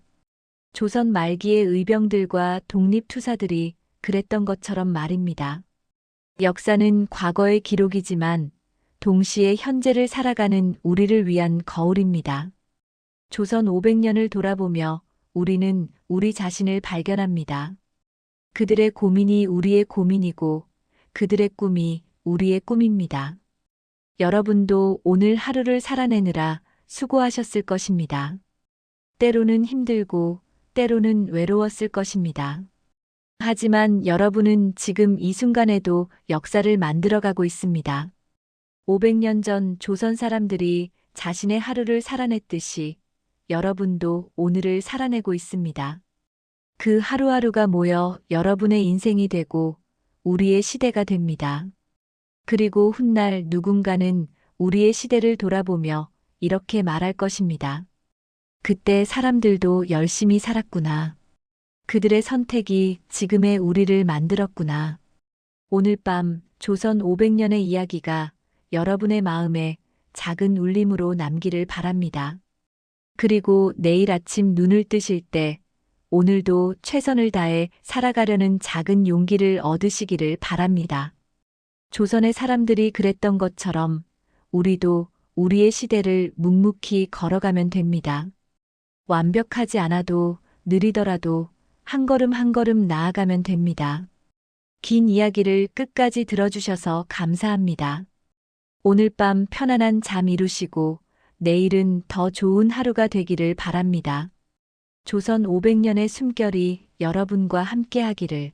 S1: 조선 말기의 의병들과 독립투사들이 그랬던 것처럼 말입니다. 역사는 과거의 기록이지만 동시에 현재를 살아가는 우리를 위한 거울입니다. 조선 500년을 돌아보며 우리는 우리 자신을 발견합니다. 그들의 고민이 우리의 고민이고 그들의 꿈이 우리의 꿈입니다. 여러분도 오늘 하루를 살아내느라 수고하셨을 것입니다. 때로는 힘들고 때로는 외로웠을 것입니다. 하지만 여러분은 지금 이 순간에도 역사를 만들어가고 있습니다. 500년 전 조선 사람들이 자신의 하루를 살아냈듯이 여러분도 오늘을 살아내고 있습니다. 그 하루하루가 모여 여러분의 인생이 되고 우리의 시대가 됩니다. 그리고 훗날 누군가는 우리의 시대를 돌아보며 이렇게 말할 것입니다. 그때 사람들도 열심히 살았구나. 그들의 선택이 지금의 우리를 만들었구나. 오늘 밤 조선 500년의 이야기가 여러분의 마음에 작은 울림으로 남기를 바랍니다. 그리고 내일 아침 눈을 뜨실 때 오늘도 최선을 다해 살아가려는 작은 용기를 얻으시기를 바랍니다. 조선의 사람들이 그랬던 것처럼 우리도 우리의 시대를 묵묵히 걸어가면 됩니다. 완벽하지 않아도 느리더라도 한 걸음 한 걸음 나아가면 됩니다. 긴 이야기를 끝까지 들어주셔서 감사합니다. 오늘 밤 편안한 잠 이루시고 내일은 더 좋은 하루가 되기를 바랍니다. 조선 500년의 숨결이 여러분과 함께 하기를.